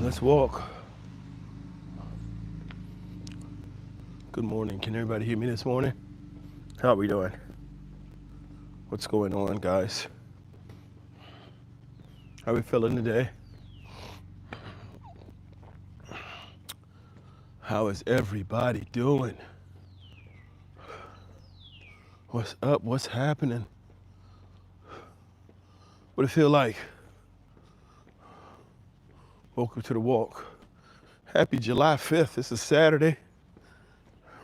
Let's walk. Good morning. Can everybody hear me this morning? How are we doing? What's going on, guys? How are we feeling today? How is everybody doing? What's up? What's happening? What it feel like? Welcome to the walk. Happy July 5th. This is Saturday.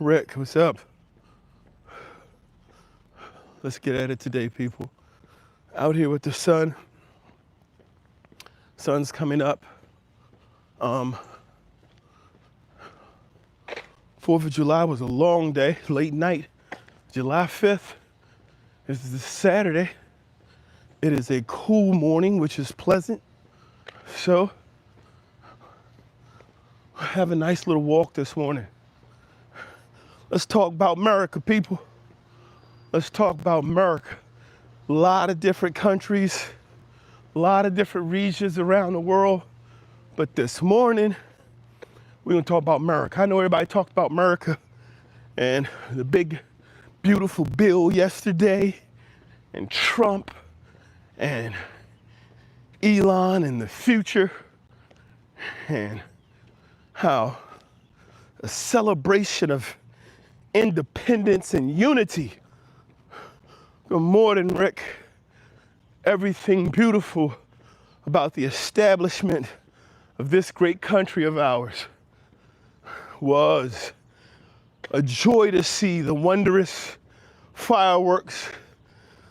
Rick, what's up? Let's get at it today, people. Out here with the sun. Sun's coming up. 4th of July was a long day, late night. July 5th is this Saturday. It is a cool morning, which is pleasant. So, have a nice little walk this morning. Let's talk about America, people. Let's talk about America. A lot of different countries, a lot of different regions around the world. But this morning, we're gonna talk about America. I know everybody talked about America and the big, beautiful bill yesterday, and Trump, and Elon in the future, and how a celebration of independence and unity. Good morning, Rick. Everything beautiful about the establishment of this great country of ours was a joy to see the wondrous fireworks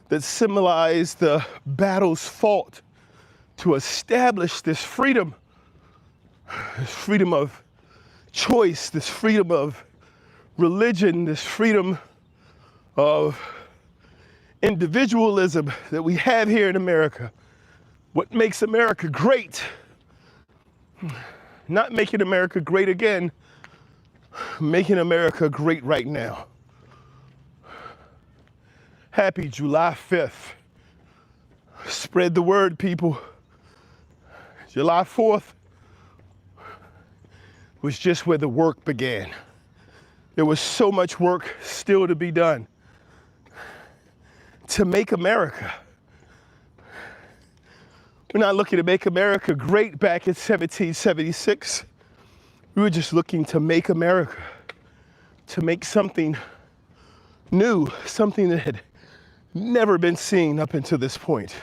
that symbolize the battles fought to establish this freedom of choice, this freedom of religion, this freedom of individualism that we have here in America. What makes America great? Not making America great again, making America great right now. Happy July 5th. Spread the word, people. July 4th was just where the work began. There was so much work still to be done to make America. We're not looking to make America great back in 1776. We were just looking to make America, to make something new, something that had never been seen up until this point.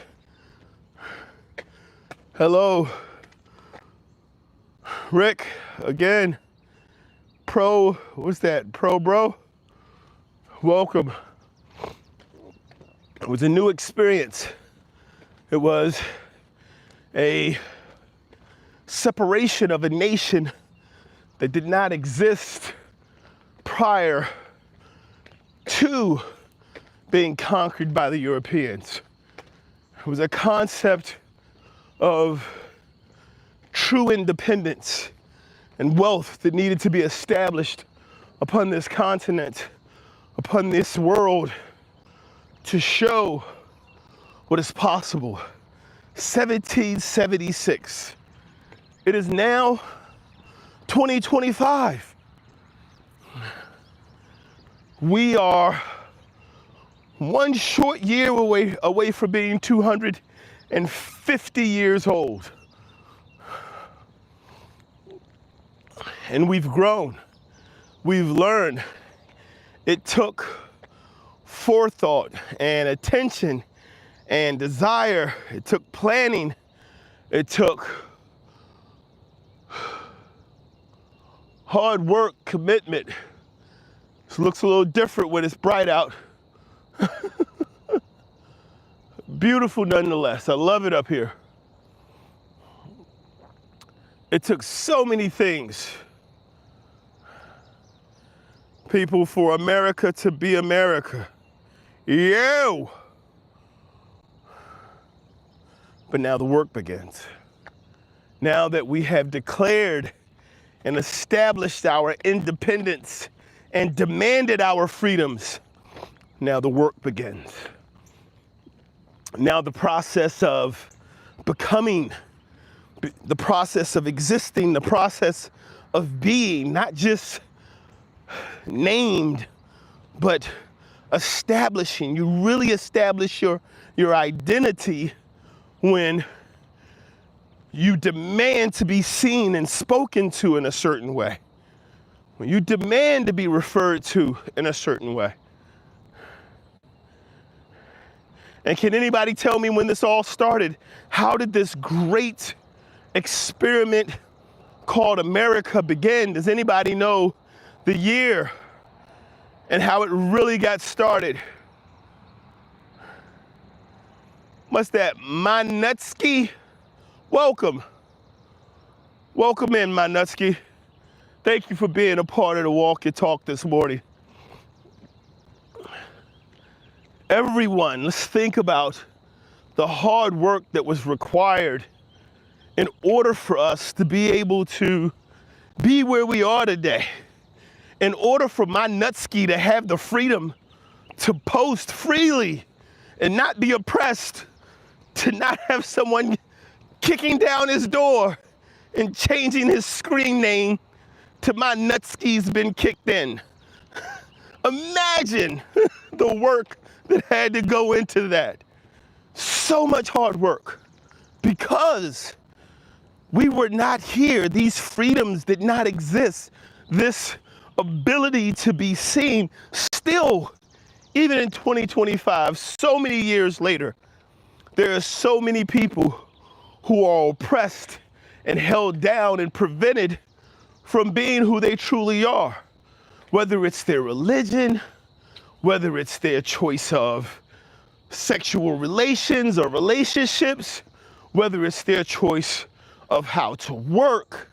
Hello, Rick, again. What's that? Bro? Welcome. It was a new experience. It was a separation of a nation that did not exist prior to being conquered by the Europeans. It was a concept of true independence and wealth that needed to be established upon this continent, upon this world, to show what is possible. 1776. It is now 2025. We are one short year away from being 250 years old. And we've grown, we've learned. It took forethought and attention and desire. It took planning. It took hard work, commitment. This looks a little different when it's bright out. Beautiful nonetheless. I love it up here. It took so many things, people, for America to be America. Yo! But now the work begins. Now that we have declared and established our independence and demanded our freedoms, now the work begins. Now the process of becoming the process of existing, the process of being, not just named, but establishing. You really establish your identity when you demand to be seen and spoken to in a certain way. When you demand to be referred to in a certain way. And can anybody tell me when this all started? How did this great experiment called America begin? Does anybody know the year and how it really got started? What's that? Manutsky? Welcome. Welcome in, Manutsky. Thank you for being a part of the Walk Your Talk this morning. Everyone, let's think about the hard work that was required in order for us to be able to be where we are today. In order for Manutsky to have the freedom to post freely and not be oppressed, to not have someone kicking down his door and changing his screen name to Manutsky's been kicked in. Imagine the work that had to go into that. So much hard work because we were not here. These freedoms did not exist. This ability to be seen still, even in 2025, so many years later, there are so many people who are oppressed and held down and prevented from being who they truly are, whether it's their religion, whether it's their choice of sexual relations or relationships, whether it's their choice of how to work,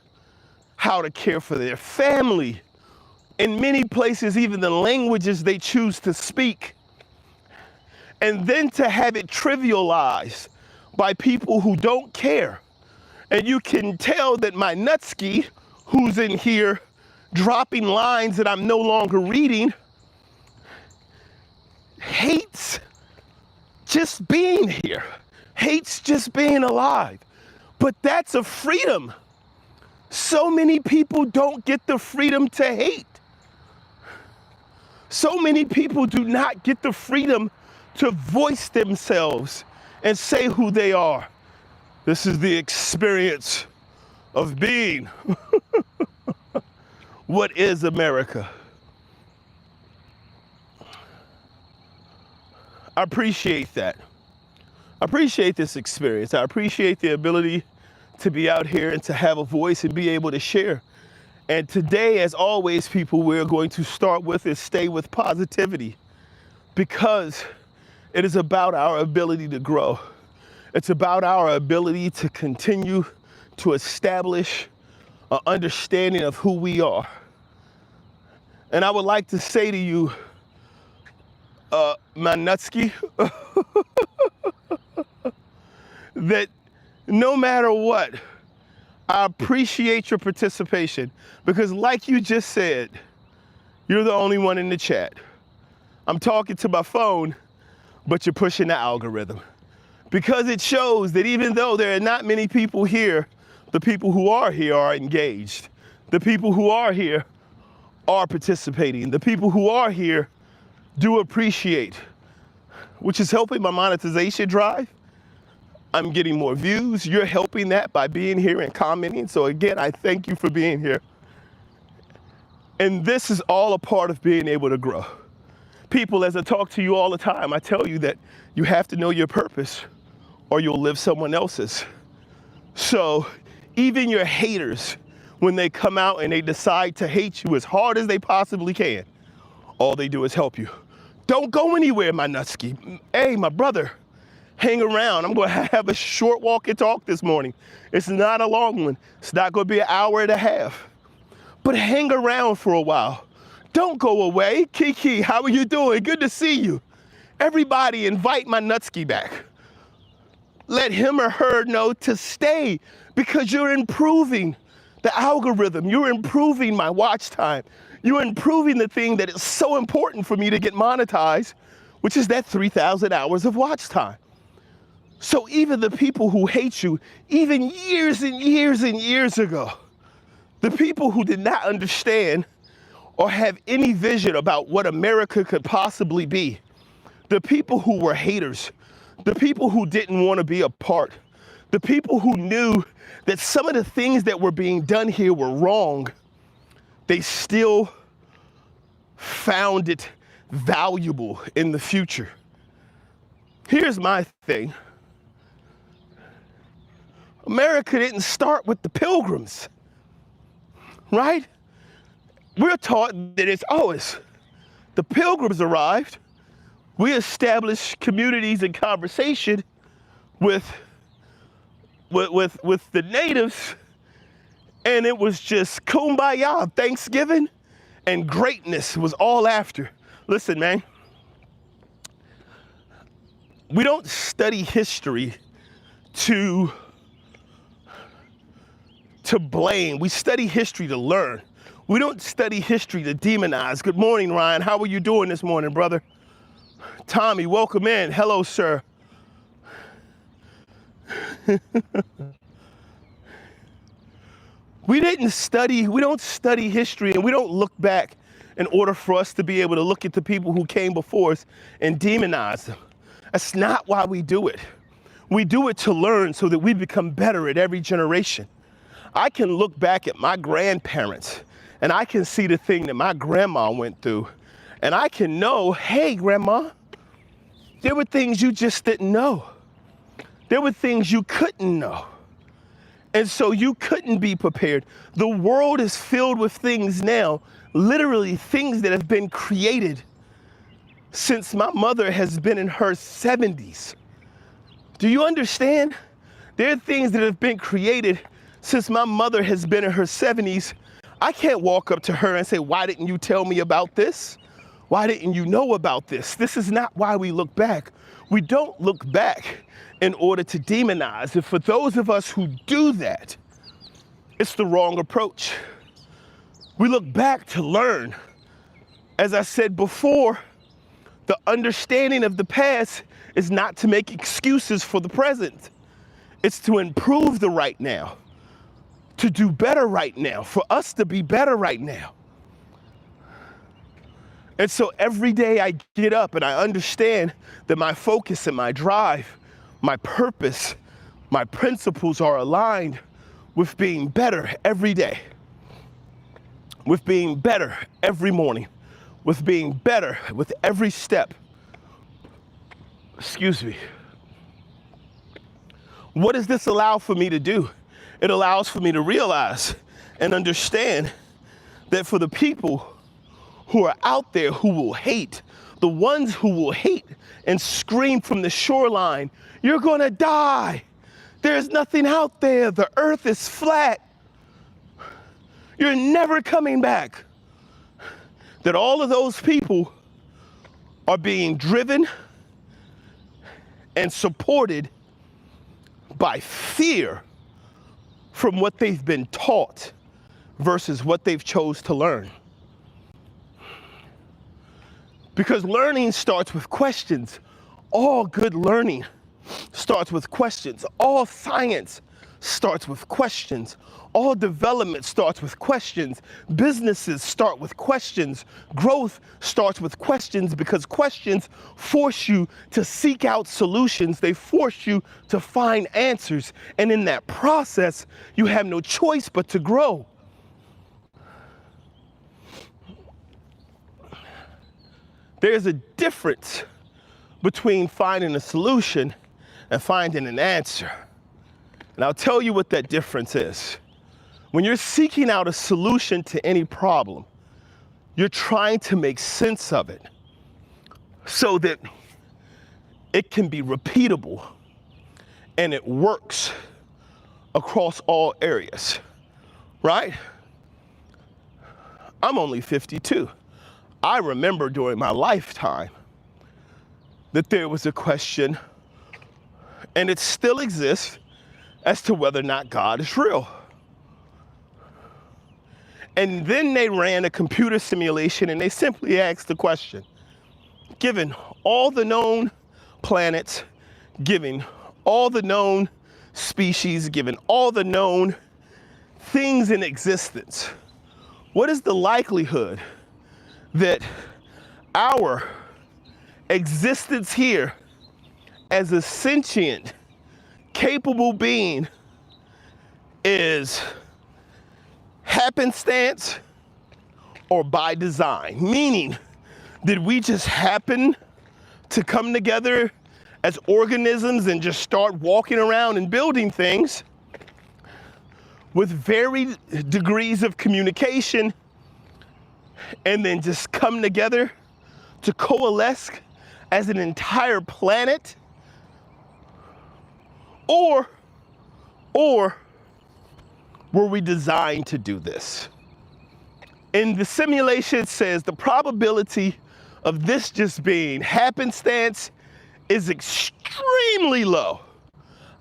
how to care for their family, in many places, even the languages they choose to speak. And then to have it trivialized by people who don't care. And you can tell that Manutsky, who's in here dropping lines that I'm no longer reading, hates just being here, hates just being alive. But that's a freedom. So many people don't get the freedom to hate. So many people do not get the freedom to voice themselves and say who they are. This is the experience of being. What is America? I appreciate that. I appreciate this experience. I appreciate the ability to be out here and to have a voice and be able to share. And today, as always, people, we're going to start with is stay with positivity, because it is about our ability to grow. It's about our ability to continue to establish an understanding of who we are. And I would like to say to you, Manutsky, that no matter what, I appreciate your participation, because like you just said, you're the only one in the chat. I'm talking to my phone, but you're pushing the algorithm, because it shows that even though there are not many people here, the people who are here are engaged. The people who are here are participating. The people who are here do appreciate, which is helping my monetization drive. I'm getting more views. You're helping that by being here and commenting. So again, I thank you for being here. And this is all a part of being able to grow. People, as I talk to you all the time, I tell you that you have to know your purpose or you'll live someone else's. So even your haters, when they come out and they decide to hate you as hard as they possibly can, all they do is help you. Don't go anywhere, Manutsky. Hey, my brother, hang around. I'm going to have a short walk and talk this morning. It's not a long one. It's not going to be an hour and a half. But hang around for a while. Don't go away. Kiki, how are you doing? Good to see you. Everybody invite Manutsky back. Let him or her know to stay, because you're improving the algorithm. You're improving my watch time. You're improving the thing that is so important for me to get monetized, which is that 3,000 hours of watch time. So even the people who hate you, even years and years and years ago, the people who did not understand or have any vision about what America could possibly be, the people who were haters, the people who didn't want to be a part, the people who knew that some of the things that were being done here were wrong, they still found it valuable in the future. Here's my thing. America didn't start with the Pilgrims, right? We're taught that it's the Pilgrims arrived, we established communities and conversation with the natives, and it was just kumbaya, Thanksgiving, and greatness was all after. Listen, man, we don't study history to blame. We study history to learn. We don't study history to demonize. Good morning, Ryan. How are you doing this morning, brother? Tommy, welcome in. Hello, sir. We don't study history, and we don't look back in order for us to be able to look at the people who came before us and demonize them. That's not why we do it. We do it to learn so that we become better at every generation. I can look back at my grandparents and I can see the thing that my grandma went through, and I can know, hey, grandma, there were things you just didn't know. There were things you couldn't know. And so you couldn't be prepared. The world is filled with things now, literally things that have been created since my mother has been in her 70s. Do you understand? There are things that have been created since my mother has been in her 70s. I can't walk up to her and say, why didn't you tell me about this? Why didn't you know about this? This is not why we look back. We don't look back in order to demonize. And for those of us who do that, it's the wrong approach. We look back to learn. As I said before, the understanding of the past is not to make excuses for the present. It's to improve the right now, to do better right now, for us to be better right now. And so every day I get up and I understand that my focus and my drive, my purpose, my principles are aligned with being better every day, with being better every morning, with being better with every step. Excuse me. What does this allow for me to do? It allows for me to realize and understand that for the people who are out there who will hate, the ones who will hate and scream from the shoreline, you're gonna die. There's nothing out there. The earth is flat. You're never coming back. That all of those people are being driven and supported by fear from what they've been taught versus what they've chose to learn. Because learning starts with questions. All good learning starts with questions. All science starts with questions. All development starts with questions. Businesses start with questions. Growth starts with questions, because questions force you to seek out solutions. They force you to find answers. And in that process, you have no choice but to grow. There's a difference between finding a solution and finding an answer. And I'll tell you what that difference is. When you're seeking out a solution to any problem, you're trying to make sense of it so that it can be repeatable and it works across all areas, right? I'm only 52. I remember during my lifetime that there was a question, and it still exists, as to whether or not God is real. And then they ran a computer simulation and they simply asked the question, given all the known planets, given all the known species, given all the known things in existence, what is the likelihood that our existence here as a sentient, capable being is happenstance or by design? Meaning, did we just happen to come together as organisms and just start walking around and building things with varied degrees of communication and then just come together to coalesce as an entire planet? Or were we designed to do this? And the simulation says the probability of this just being happenstance is extremely low.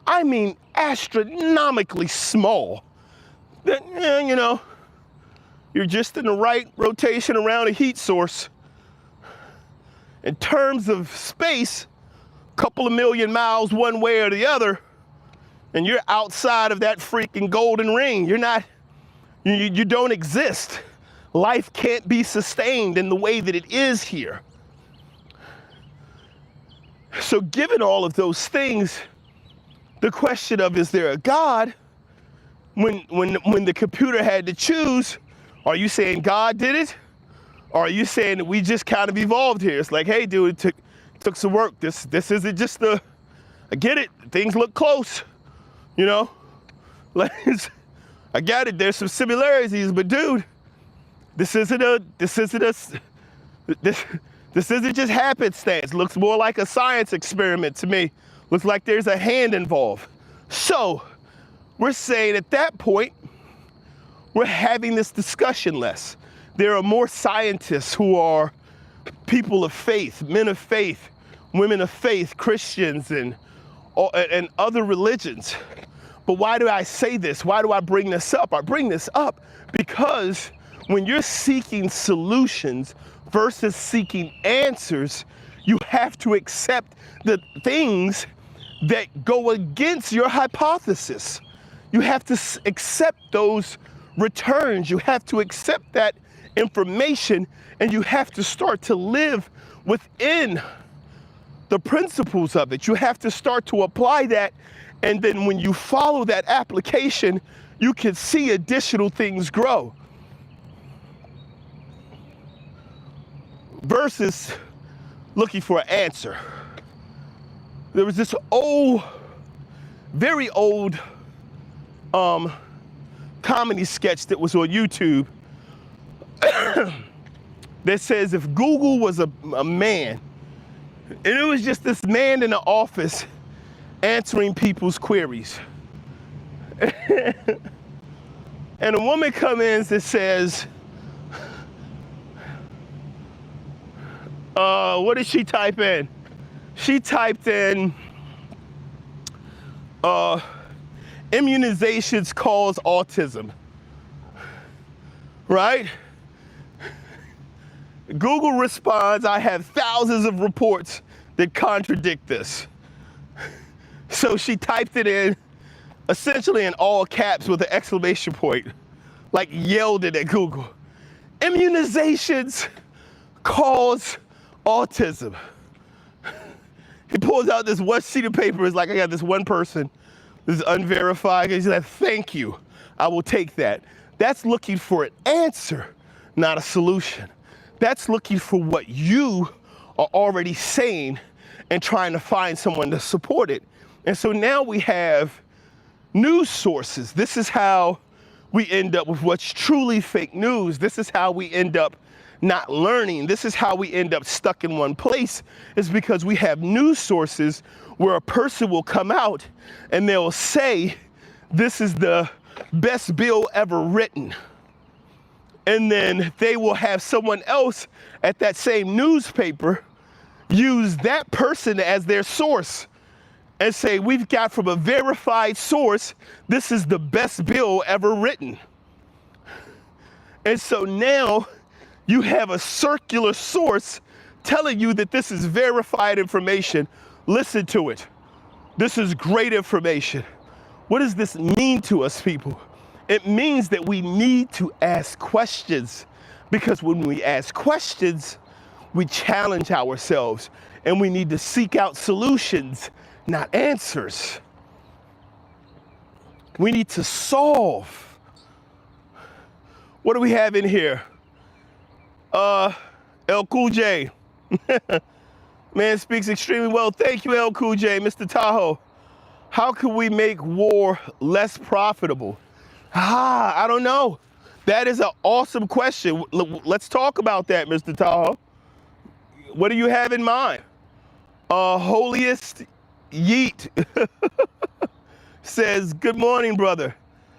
I mean, astronomically small. That, you know, you're just in the right rotation around a heat source. In terms of space, a couple of million miles one way or the other, and you're outside of that freaking golden ring. You're not, you don't exist. Life can't be sustained in the way that it is here. So given all of those things, the question of, is there a God? When the computer had to choose, are you saying God did it? Or are you saying that we just kind of evolved here? It's like, hey dude, it took some work. This isn't just I get it, things look close, you know? Like, I get it, there's some similarities, but dude, this isn't just happenstance. Looks more like a science experiment to me. Looks like there's a hand involved. So we're saying at that point, we're having this discussion less. There are more scientists who are people of faith, men of faith, women of faith, Christians and other religions. But why do I say this? Why do I bring this up? I bring this up because when you're seeking solutions versus seeking answers, you have to accept the things that go against your hypothesis. You have to accept those returns. You have to accept that information, and you have to start to live within the principles of it. You have to start to apply that, and then when you follow that application, you can see additional things grow. Versus looking for an answer. There was this very old comedy sketch that was on YouTube that says if Google was a man, and it was just this man in the office answering people's queries. And a woman comes in that says, what did she type in? She typed in, immunizations cause autism, right? Google responds, I have thousands of reports that contradict this. So she typed it in, essentially in all caps with an exclamation point, like yelled it at Google. Immunizations cause autism. He pulls out this one sheet of paper. It's like, I got this one person, this is unverified. He's like, thank you, I will take that. That's looking for an answer, not a solution. That's looking for what you are already saying and trying to find someone to support it. And so now we have news sources. This is how we end up with what's truly fake news. This is how we end up not learning. This is how we end up stuck in one place, is because we have news sources where a person will come out and they'll say, this is the best bill ever written. And then they will have someone else at that same newspaper use that person as their source and say, we've got from a verified source, this is the best bill ever written. And so now you have a circular source telling you that this is verified information. Listen to it. This is great information. What does this mean to us, people? It means that we need to ask questions, because when we ask questions, we challenge ourselves, and we need to seek out solutions, not answers. We need to solve. What do we have in here? El Cool J. Man speaks extremely well. Thank you, El Cool J, Mr. Tahoe. How can we make war less profitable? I don't know. That is an awesome question. Let's talk about that, Mr. Tahoe. What do you have in mind? Holiest Yeet says, good morning, brother.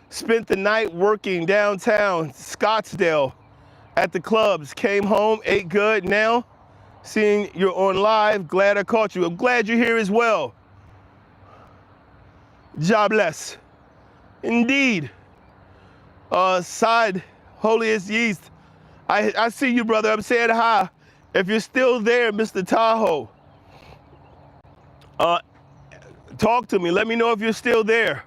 Spent the night working downtown Scottsdale at the clubs. Came home, ate good. Now, seeing you're on live, glad I caught you. I'm glad you're here as well. Jobless. Indeed. Side Holiest Yeast. I see you, brother. I'm saying hi. If you're still there, Mr. Tahoe, talk to me. Let me know if you're still there.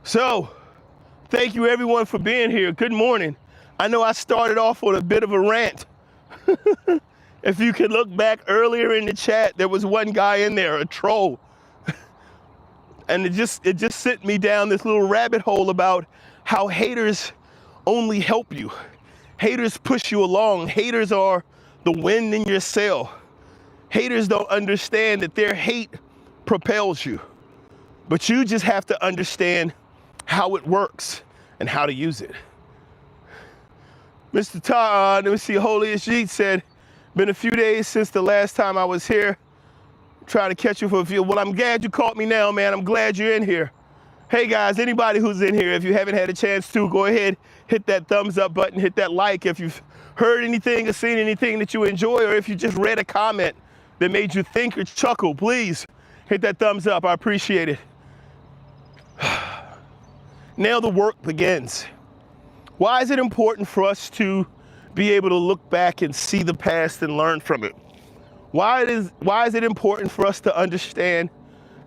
So, thank you everyone for being here. Good morning. I know I started off on a bit of a rant. If you can look back earlier in the chat, there was one guy in there, a troll. And it just sent me down this little rabbit hole about how haters only help you. Haters push you along. Haters are the wind in your sail. Haters don't understand that their hate propels you. But you just have to understand how it works and how to use it. Mr. Todd, let me see, Holiest Yeet said, been a few days since the last time I was here. Trying to catch you for a few. Well, I'm glad you caught me now, man. I'm glad you're in here. Hey guys, anybody who's in here, if you haven't had a chance to, go ahead, hit that thumbs up button, hit that like. If you've heard anything or seen anything that you enjoy, or if you just read a comment that made you think or chuckle, please hit that thumbs up. I appreciate it. Now the work begins. Why is it important for us to be able to look back and see the past and learn from it? Why is it important for us to understand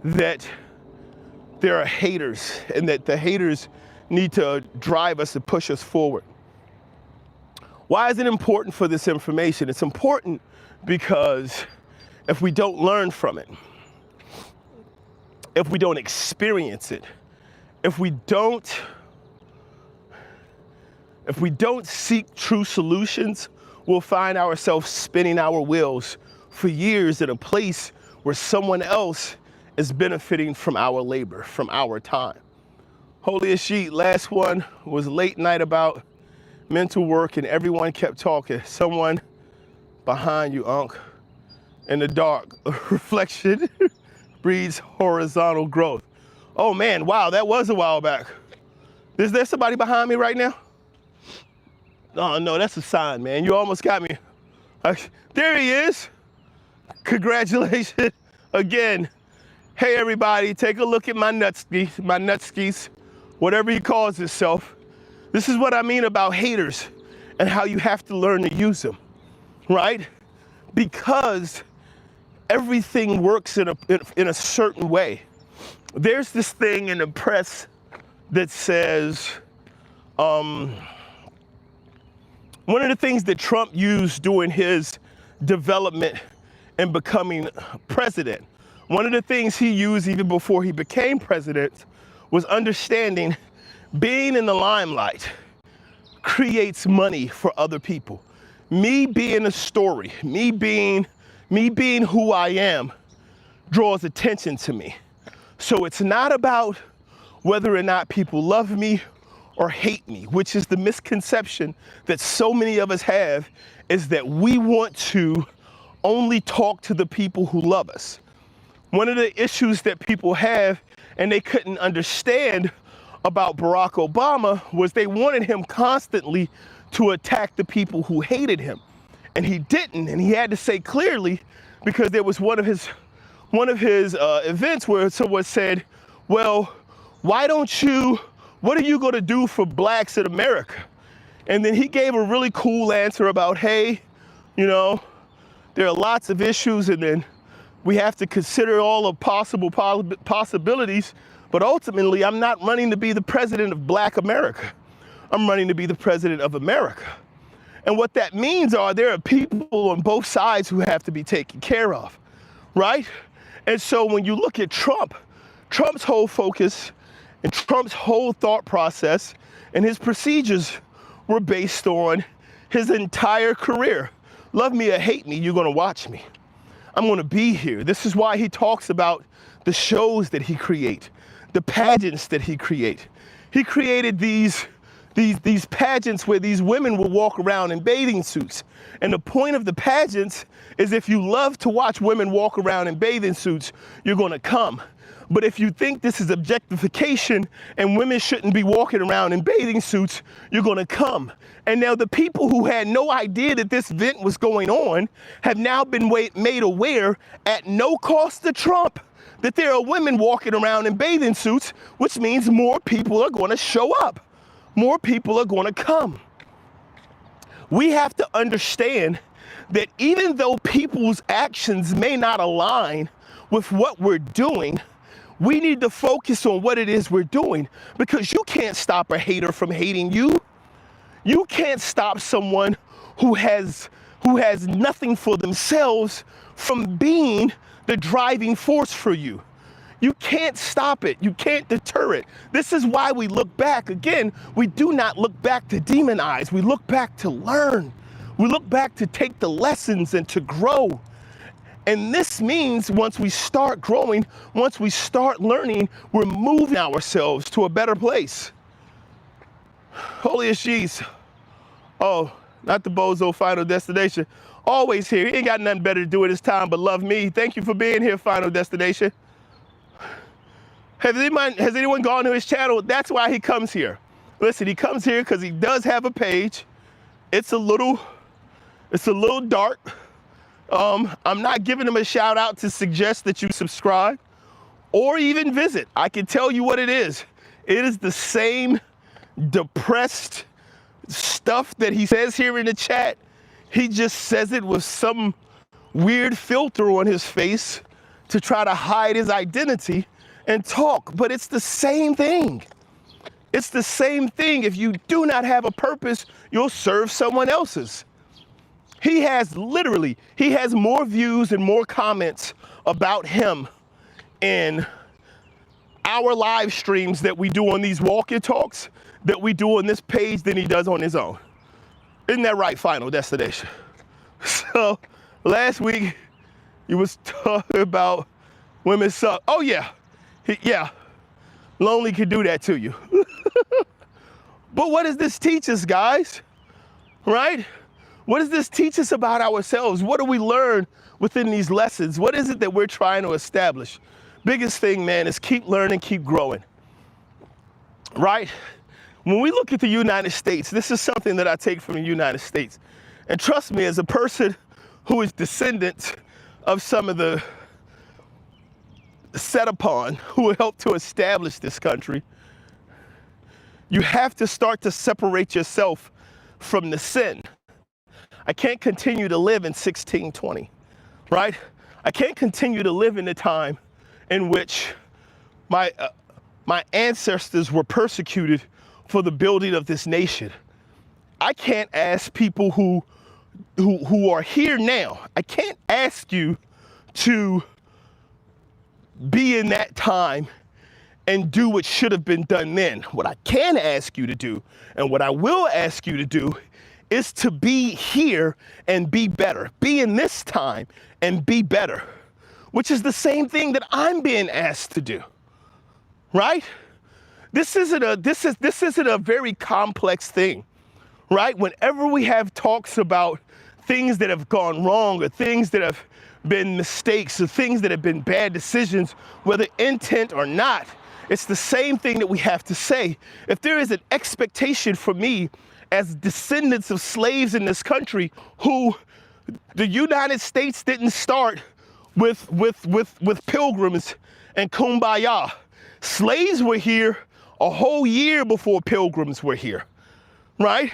that there are haters and that the haters need to drive us and push us forward? Why is it important for this information? It's important because if we don't learn from it, if we don't experience it, if we don't seek true solutions, we'll find ourselves spinning our wheels for years in a place where someone else is benefiting from our labor, from our time. Holiest Yeet, last one was late night about mental work and everyone kept talking. Someone behind you, Unc, in the dark. Reflection breeds horizontal growth. Oh man, wow, that was a while back. Is there somebody behind me right now? Oh no, that's a sign, man. You almost got me. There he is. Congratulations again. Hey everybody, take a look at my nutskis, whatever he calls himself. This is what I mean about haters and how you have to learn to use them, right? Because everything works in a certain way. There's this thing in the press that says, one of the things that Trump used during his development and becoming president, one of the things he used even before he became president was understanding being in the limelight creates money for other people. Me being a story, me being who I am draws attention to me. So it's not about whether or not people love me or hate me, which is the misconception that so many of us have, is that we want to only talk to the people who love us. One of the issues that people have, and they couldn't understand about Barack Obama, was they wanted him constantly to attack the people who hated him. And he didn't, and he had to say clearly, because there was one of his events where someone said, well, what are you gonna do for blacks in America? And then he gave a really cool answer about, hey, There are lots of issues, and then we have to consider all of possible possibilities. But ultimately, I'm not running to be the president of Black America. I'm running to be the president of America. And what that means are there are people on both sides who have to be taken care of, right? And so when you look at Trump, Trump's whole focus and Trump's whole thought process and his procedures were based on his entire career. Love me or hate me, you're gonna watch me. I'm gonna be here. This is why he talks about the shows that he creates, the pageants that he creates. He created these pageants where these women will walk around in bathing suits. And the point of the pageants is if you love to watch women walk around in bathing suits, you're gonna come. But if you think this is objectification and women shouldn't be walking around in bathing suits, you're gonna come. And now the people who had no idea that this event was going on have now been made aware at no cost to Trump that there are women walking around in bathing suits, which means more people are gonna show up. More people are gonna come. We have to understand that even though people's actions may not align with what we're doing, we need to focus on what it is we're doing, because you can't stop a hater from hating you. You can't stop someone who has nothing for themselves from being the driving force for you. You can't stop it. You can't deter it. This is why we look back. Again, we do not look back to demonize. We look back to learn. We look back to take the lessons and to grow. And this means once we start growing, once we start learning, we're moving ourselves to a better place. Holy as she's. Oh, not the bozo Final Destination. Always here. He ain't got nothing better to do with his time but love me. Thank you for being here, Final Destination. Has anyone gone to his channel? That's why he comes here. Listen, he comes here because he does have a page. It's a little dark. I'm not giving him a shout out to suggest that you subscribe or even visit. I can tell you what it is. It is the same depressed stuff that he says here in the chat. He just says it with some weird filter on his face to try to hide his identity and talk, but it's the same thing. It's the same thing. If you do not have a purpose, you'll serve someone else's. He has more views and more comments about him in our live streams that we do on these walk and talks that we do on this page than he does on his own. Isn't that right, Final Destination? So last week he was talking about women suck. Oh yeah. Yeah, lonely can do that to you. But what does this teach us, guys? Right? What does this teach us about ourselves? What do we learn within these lessons? What is it that we're trying to establish? Biggest thing, man, is keep learning, keep growing. Right? When we look at the United States, this is something that I take from the United States. And trust me, as a person who is descendant of some of the set upon who helped to establish this country, you have to start to separate yourself from the sin. I can't continue to live in 1620, right? I can't continue to live in the time in which my ancestors were persecuted for the building of this nation. I can't ask people who are here now, I can't ask you to be in that time and do what should have been done then. What I can ask you to do, and what I will ask you to do, is to be here and be better. Be in this time and be better, which is the same thing that I'm being asked to do, right? This isn't a very complex thing, right? Whenever we have talks about things that have gone wrong or things that have been mistakes or things that have been bad decisions, whether intent or not, it's the same thing that we have to say. If there is an expectation for me as descendants of slaves in this country who the United States didn't start with pilgrims and kumbaya. Slaves were here a whole year before pilgrims were here, right?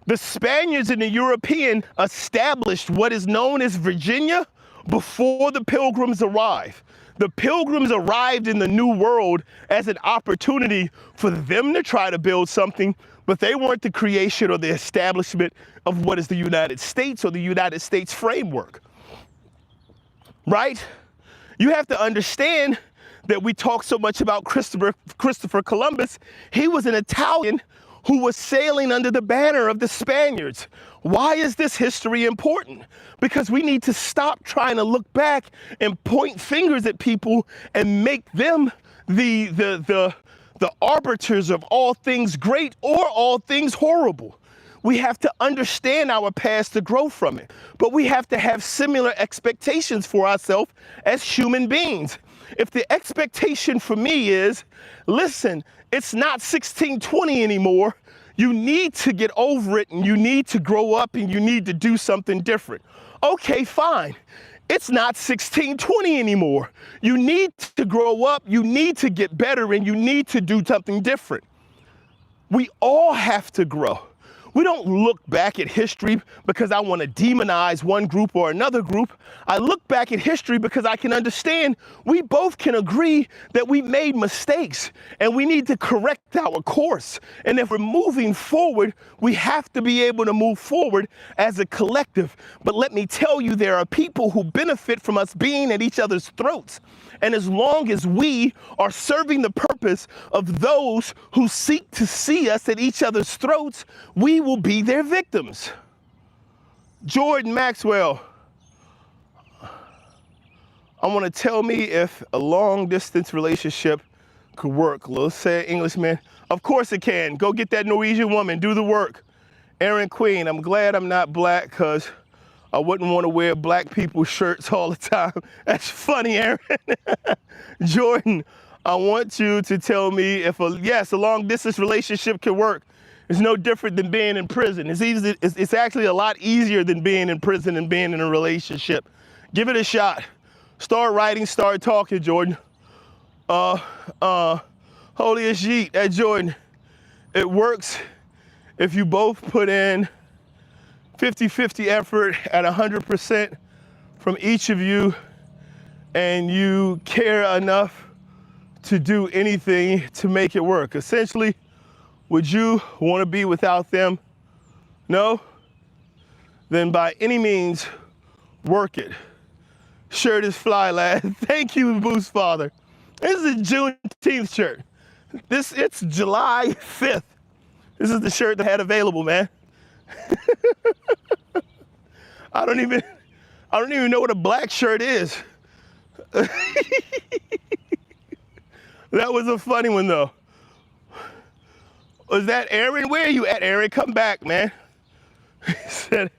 The Spaniards and the European established what is known as Virginia before the Pilgrims arrived. The Pilgrims arrived in the New World as an opportunity for them to try to build something, but they weren't the creation or the establishment of what is the United States or the United States framework, right? You have to understand that we talk so much about Christopher Columbus. He was an Italian who was sailing under the banner of the Spaniards. Why is this history important? Because we need to stop trying to look back and point fingers at people and make them the arbiters of all things great or all things horrible. We have to understand our past to grow from it, but we have to have similar expectations for ourselves as human beings. If the expectation for me is, listen, it's not 1620 anymore, you need to get over it and you need to grow up and you need to do something different. Okay, fine. It's not 1620 anymore. You need to grow up, you need to get better, and you need to do something different. We all have to grow. We don't look back at history because I want to demonize one group or another group. I look back at history because I can understand we both can agree that we made mistakes and we need to correct our course. And if we're moving forward, we have to be able to move forward as a collective. But let me tell you, there are people who benefit from us being at each other's throats. And as long as we are serving the purpose of those who seek to see us at each other's throats, we will be their victims. Jordan Maxwell, I want to tell me if a long distance relationship could work. Let's say Englishman. Of course it can. Go get that Norwegian woman, do the work. Aaron Queen, I'm glad I'm not black because I wouldn't want to wear black people's shirts all the time. That's funny, Aaron. Jordan, I want you to tell me if a long distance relationship can work. It's no different than being in prison. It's actually a lot easier than being in prison and being in a relationship. Give it a shot. Start writing, start talking, Jordan. Holy as yeet, at Jordan. It works if you both put in 50-50 effort at 100% from each of you, and you care enough to do anything to make it work. Essentially, would you want to be without them? No? Then by any means, work it. Shirt is fly, lad. Thank you, Boost Father. This is a Juneteenth shirt. It's July 5th. This is the shirt they had available, man. I don't even know what a black shirt is. That was a funny one though. Was that Aaron? Where are you at, Aaron? Come back, man. He said,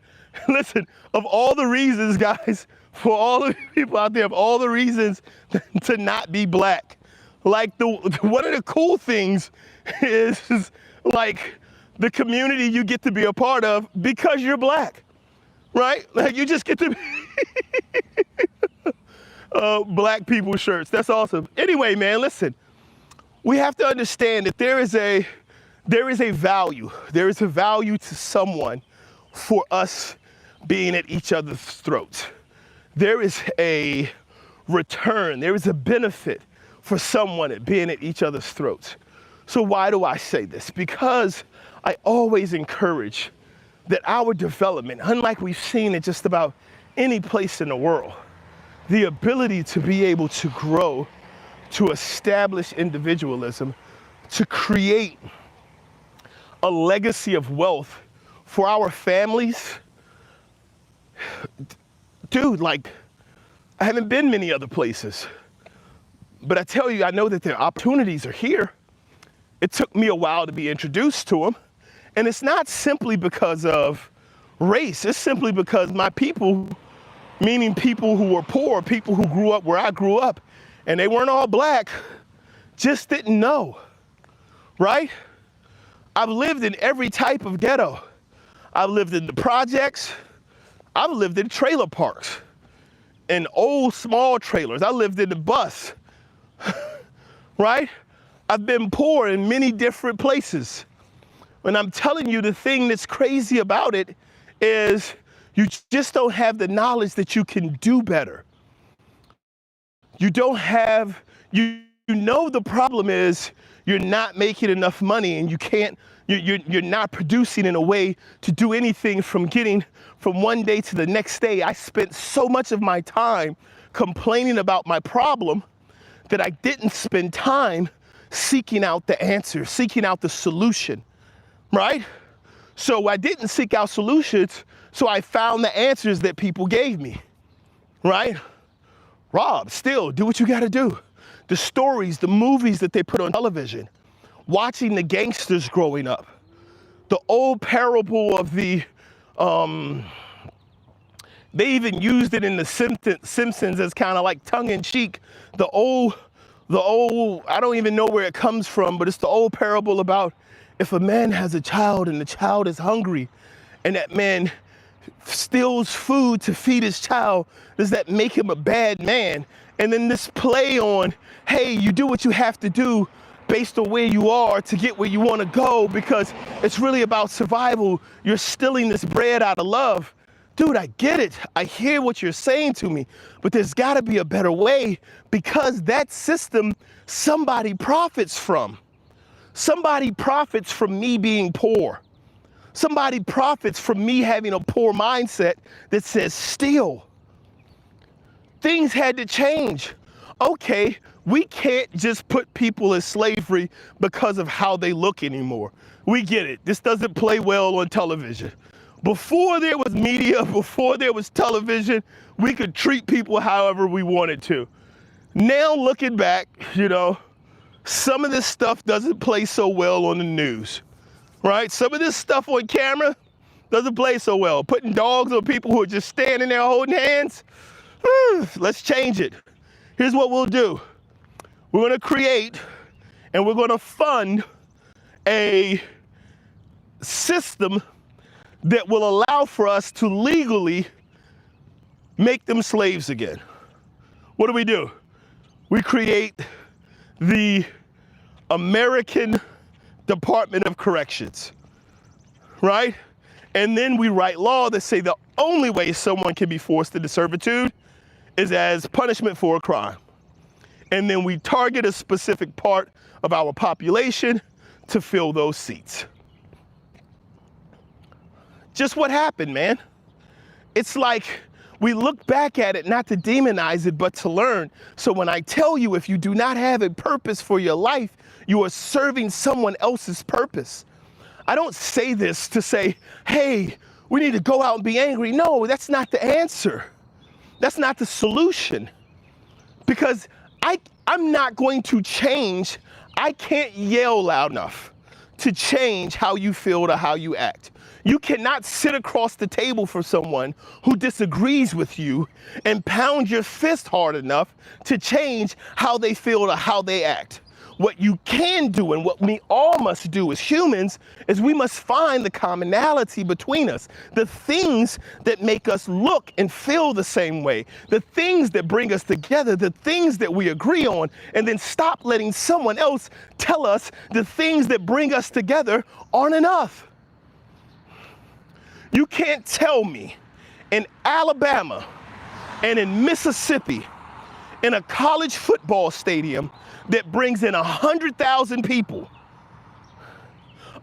listen, of all the reasons, guys, for all the people out there, of all the reasons to not be black, like one of the cool things is like the community you get to be a part of because you're black. Right? Like you just get to black people shirts. That's awesome. Anyway, man, listen. We have to understand that there is a value. There is a value to someone for us being at each other's throats. There is a return. There is a benefit for someone at being at each other's throats. So why do I say this? Because I always encourage that our development, unlike we've seen at just about any place in the world, the ability to be able to grow, to establish individualism, to create a legacy of wealth for our families. Dude, like, I haven't been many other places, but I tell you, I know that the opportunities are here. It took me a while to be introduced to them. And it's not simply because of race, it's simply because my people, meaning people who were poor, people who grew up where I grew up, and they weren't all black, just didn't know, right? I've lived in every type of ghetto. I've lived in the projects, I've lived in trailer parks, in old small trailers, I lived in the bus, right? I've been poor in many different places. And I'm telling you, the thing that's crazy about it is you just don't have the knowledge that you can do better. You don't have, you know the problem is you're not making enough money and you can't, you're not producing in a way to do anything from getting from one day to the next day. I spent so much of my time complaining about my problem that I didn't spend time seeking out the answer, seeking out the solution, right? So I didn't seek out solutions, so I found the answers that people gave me, right? Rob, still, do what you gotta do. The stories, the movies that they put on television, watching the gangsters growing up, the old parable of the, they even used it in the Simpsons as kind of like tongue-in-cheek. The old, I don't even know where it comes from, but it's the old parable about if a man has a child and the child is hungry and that man steals food to feed his child, does that make him a bad man? And then this play on, hey, you do what you have to do based on where you are to get where you want to go, because it's really about survival. You're stealing this bread out of love. Dude, I get it. I hear what you're saying to me, but there's got to be a better way, because that system somebody profits from. Somebody profits from me being poor. Somebody profits from me having a poor mindset that says steal. Things had to change. Okay, we can't just put people in slavery because of how they look anymore. We get it. This doesn't play well on television. Before there was media, before there was television, we could treat people however we wanted to. Now looking back, you know, some of this stuff doesn't play so well on the news, right? Some of this stuff on camera doesn't play so well. Putting dogs on people who are just standing there holding hands, let's change it. Here's what we'll do. We're gonna create and we're gonna fund a system that will allow for us to legally make them slaves again. What do? We create the American Department of Corrections, right? And then we write law that say the only way someone can be forced into servitude is as punishment for a crime. And then we target a specific part of our population to fill those seats. Just what happened, man. It's like we look back at it not to demonize it, but to learn. So when I tell you, if you do not have a purpose for your life, you are serving someone else's purpose. I don't say this to say, hey, we need to go out and be angry. No, that's not the answer. That's not the solution. Because I'm not going to change. I can't yell loud enough to change how you feel or how you act. You cannot sit across the table from someone who disagrees with you and pound your fist hard enough to change how they feel or how they act. What you can do, and what we all must do as humans, is we must find the commonality between us. The things that make us look and feel the same way. The things that bring us together, the things that we agree on, and then stop letting someone else tell us the things that bring us together aren't enough. You can't tell me in Alabama and in Mississippi, in a college football stadium that brings in 100,000 people,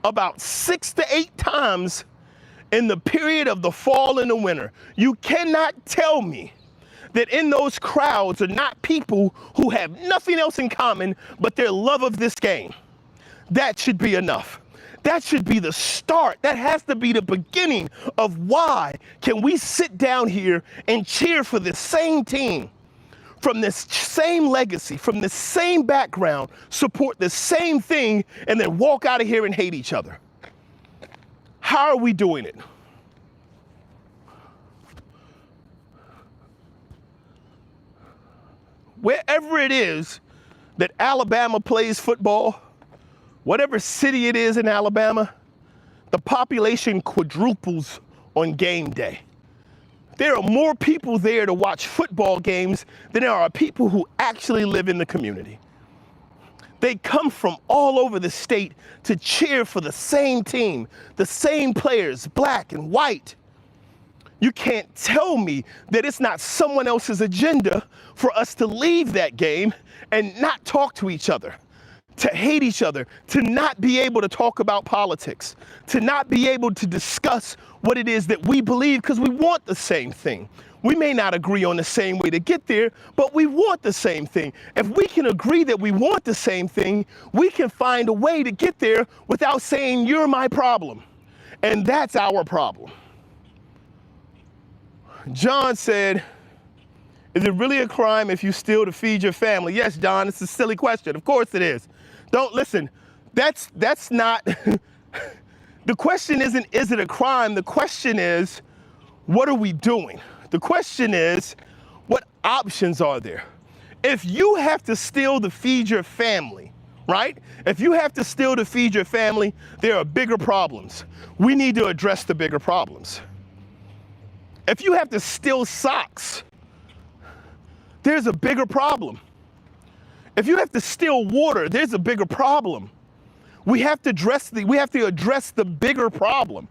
about 6 to 8 times in the period of the fall and the winter. You cannot tell me that in those crowds are not people who have nothing else in common but their love of this game. That should be enough. That should be the start. That has to be the beginning of why can we sit down here and cheer for the same team, from this same legacy, from the same background, support the same thing, and then walk out of here and hate each other. How are we doing it? Wherever it is that Alabama plays football, whatever city it is in Alabama, the population quadruples on game day. There are more people there to watch football games than there are people who actually live in the community. They come from all over the state to cheer for the same team, the same players, black and white. You can't tell me that it's not someone else's agenda for us to leave that game and not talk to each other, to hate each other, to not be able to talk about politics, to not be able to discuss what it is that we believe because we want the same thing. We may not agree on the same way to get there, but we want the same thing. If we can agree that we want the same thing, we can find a way to get there without saying, you're my problem. And that's our problem. John said, is it really a crime if you steal to feed your family? Yes, John, it's a silly question. Of course it is. Don't listen. That's not, the question isn't, is it a crime? The question is, what are we doing? The question is, what options are there? If you have to steal to feed your family, right? If you have to steal to feed your family, there are bigger problems. We need to address the bigger problems. If you have to steal socks, there's a bigger problem. If you have to steal water, there's a bigger problem. We have to address the bigger problem,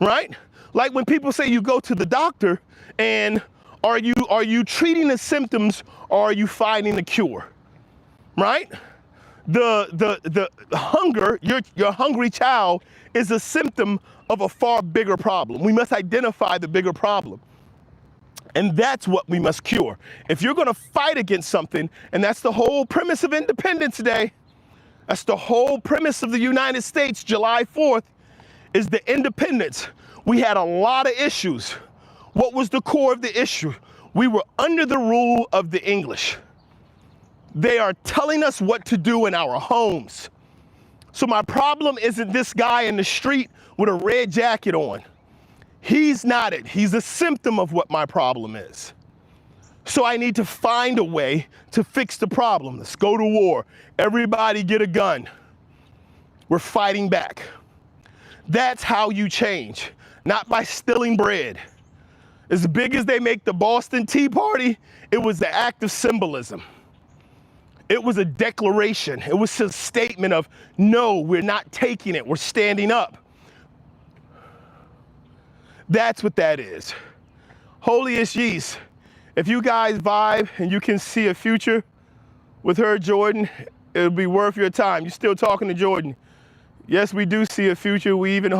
right? Like when people say you go to the doctor, and are you treating the symptoms or are you finding the cure, right? The hunger, your hungry child is a symptom of a far bigger problem. We must identify the bigger problem. And that's what we must cure. If you're gonna fight against something, and that's the whole premise of Independence Day, that's the whole premise of the United States, July 4th, is the independence. We had a lot of issues. What was the core of the issue? We were under the rule of the English. They are telling us what to do in our homes. So my problem isn't this guy in the street with a red jacket on. He's not it. He's a symptom of what my problem is. So I need to find a way to fix the problem. Let's go to war. Everybody get a gun. We're fighting back. That's how you change, not by stealing bread. As big as they make the Boston Tea Party, it was the act of symbolism. It was a declaration. It was a statement of, no, we're not taking it. We're standing up. That's what that is. Holy as yeast. If you guys vibe and you can see a future with her, Jordan, it'll be worth your time. You're still talking to Jordan. Yes, we do see a future. We even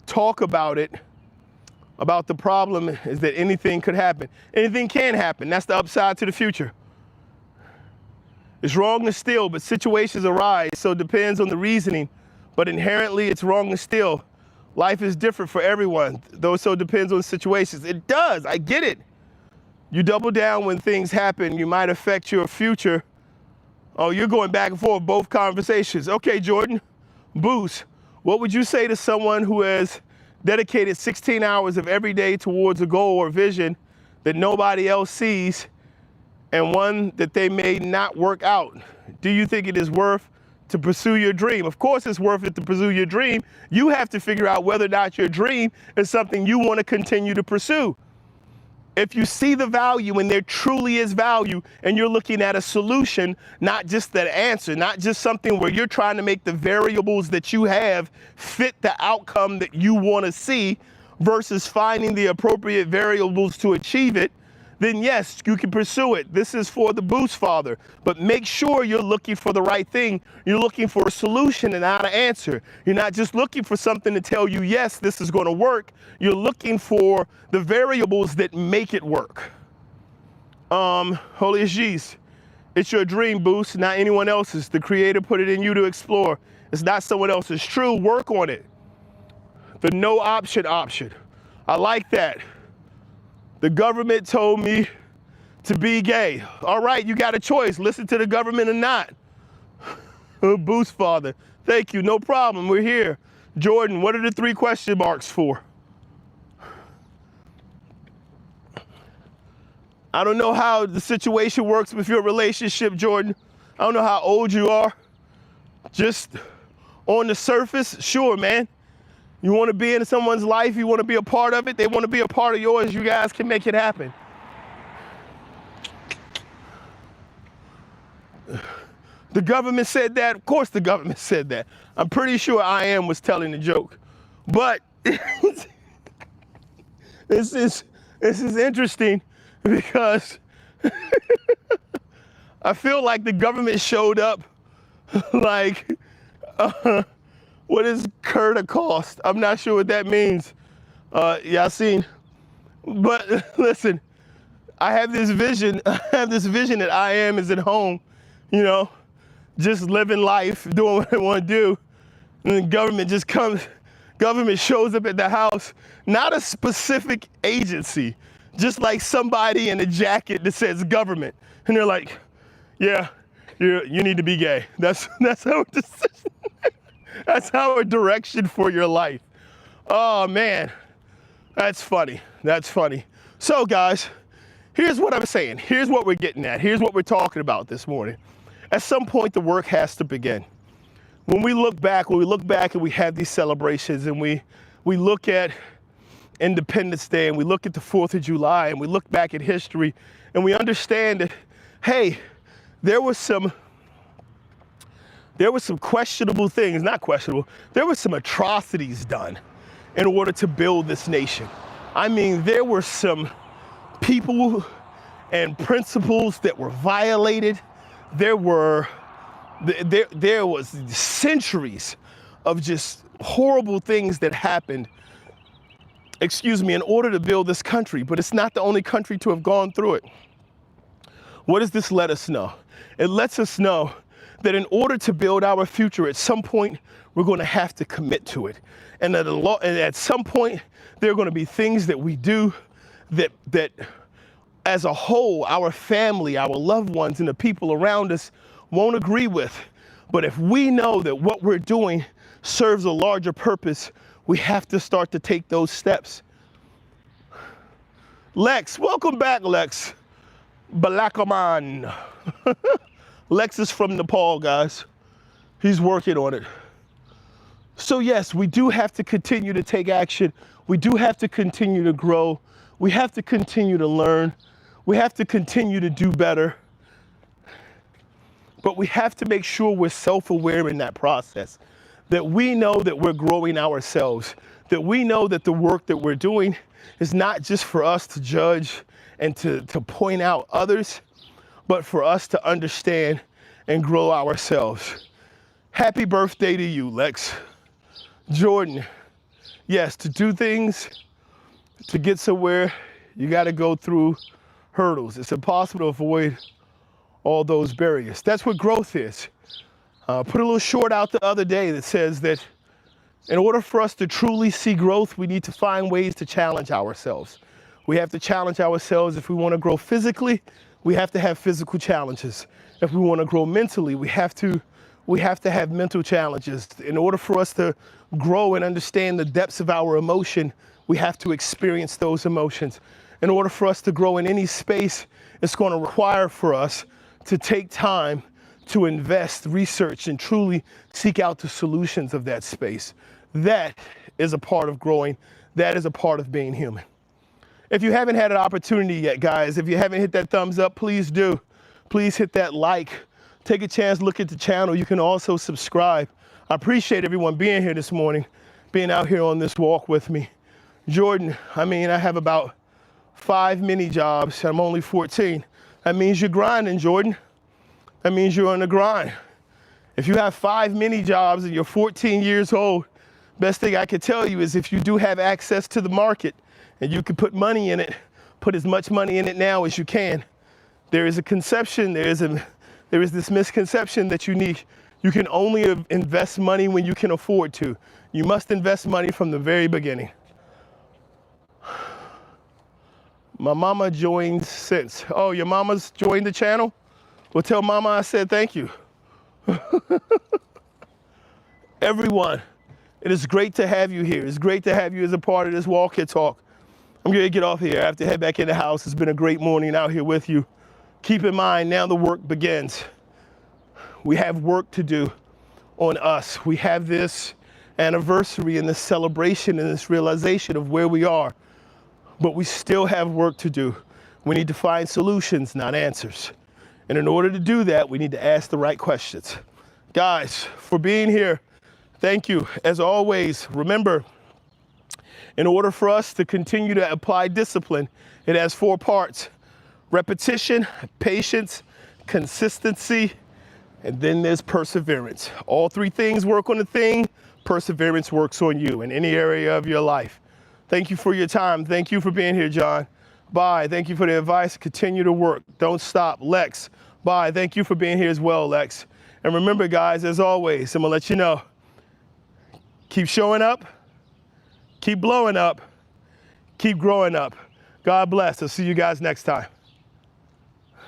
talk about it. About the problem is that anything could happen. Anything can happen. That's the upside to the future. It's wrong to steal, but situations arise, so it depends on the reasoning. But inherently, it's wrong to steal. Life is different for everyone, though, so it depends on situations. It does, I get it. You double down when things happen, you might affect your future. Oh, you're going back and forth, both conversations. Okay, Jordan, Boost, what would you say to someone who has dedicated 16 hours of every day towards a goal or vision that nobody else sees and one that they may not work out? Do you think it is worth to pursue your dream? Of course it's worth it to pursue your dream. You have to figure out whether or not your dream is something you want to continue to pursue. If you see the value and there truly is value and you're looking at a solution, not just that answer, not just something where you're trying to make the variables that you have fit the outcome that you want to see versus finding the appropriate variables to achieve it, then yes, you can pursue it. This is for the Boost Father, but make sure you're looking for the right thing. You're looking for a solution and not an answer. You're not just looking for something to tell you, yes, this is going to work. You're looking for the variables that make it work. Holy as yeast. It's your dream, Boost, not anyone else's. The Creator put it in you to explore. It's not someone else's. True, work on it. The no option. I like that. The government told me to be gay. All right, you got a choice. Listen to the government or not. Boost Father. Thank you, no problem, we're here. Jordan, what are the 3 question marks for? I don't know how the situation works with your relationship, Jordan. I don't know how old you are. Just on the surface, sure, man. You want to be in someone's life, you want to be a part of it, they want to be a part of yours, you guys can make it happen. The government said that. Of course the government said that. I'm pretty sure I Am was telling the joke. But this is interesting because I feel like the government showed up like, what is Kurta cost? I'm not sure what that means. Yasin. But listen, I have this vision that I Am is at home, you know, just living life, doing what I want to do. And the government just comes, government shows up at the house, not a specific agency, just like somebody in a jacket that says government. And they're like, yeah, you need to be gay. That's our direction for your life. Oh man, that's funny. That's funny. So guys, here's what I'm saying. Here's what we're getting at. Here's what we're talking about this morning. At some point, the work has to begin. When we look back and we have these celebrations and we look at Independence Day and we look at the 4th of July and we look back at history and we understand that, hey, there were some questionable things, not questionable, there were some atrocities done in order to build this nation. I mean, there were some people and principles that were violated. There was centuries of just horrible things that happened, in order to build this country. But it's not the only country to have gone through it. What does this let us know? It lets us know that in order to build our future, at some point, we're going to have to commit to it. And at some point, there are going to be things that we do that as a whole, our family, our loved ones, and the people around us won't agree with. But if we know that what we're doing serves a larger purpose, we have to start to take those steps. Lex, welcome back, Lex. Balakaman. Lex is from Nepal, guys. He's working on it. So yes, we do have to continue to take action. We do have to continue to grow. We have to continue to learn. We have to continue to do better. But we have to make sure we're self-aware in that process, that we know that we're growing ourselves, that we know that the work that we're doing is not just for us to judge and to point out others, but for us to understand and grow ourselves. Happy birthday to you, Lex. Jordan, yes, to do things, to get somewhere, you got to go through hurdles. It's impossible to avoid all those barriers. That's what growth is. Put a little short out the other day that says that in order for us to truly see growth, we need to find ways to challenge ourselves. We have to challenge ourselves. If we want to grow physically, we have to have physical challenges. If we want to grow mentally, we have to have mental challenges. In order for us to grow and understand the depths of our emotion, we have to experience those emotions. In order for us to grow in any space, it's going to require for us to take time to invest, research, and truly seek out the solutions of that space. That is a part of growing. That is a part of being human. If you haven't had an opportunity yet, guys, if you haven't hit that thumbs up, please do. Please hit that like. Take a chance, look at the channel. You can also subscribe. I appreciate everyone being here this morning, being out here on this walk with me. Jordan, I mean, I have about 5 mini jobs. I'm only 14. That means you're grinding, Jordan. That means you're on the grind. If you have 5 mini jobs and you're 14 years old, best thing I could tell you is if you do have access to the market and you can put money in it, put as much money in it now as you can. There is a conception, there is this misconception that you can only invest money when you can afford to. You must invest money from the very beginning. My mama joined since. Oh, your mama's joined the channel? Well, tell mama I said thank you. Everyone, it is great to have you here. It's great to have you as a part of this Walk and Talk. I'm going to get off here. I have to head back in the house. It's been a great morning out here with you. Keep in mind, now the work begins. We have work to do on us. We have this anniversary and this celebration and this realization of where we are. But we still have work to do. We need to find solutions, not answers. And in order to do that, we need to ask the right questions. Guys, for being here, thank you. As always, remember, in order for us to continue to apply discipline, it has 4 parts: repetition, patience, consistency, and then there's perseverance. All 3 things work on the thing. Perseverance works on you in any area of your life. Thank you for your time. Thank you for being here, John. Bye. Thank you for the advice. Continue to work. Don't stop. Lex, bye. Thank you for being here as well, Lex. And remember, guys, as always, I'm going to let you know, keep showing up, keep blowing up, keep growing up. God bless. I'll see you guys next time.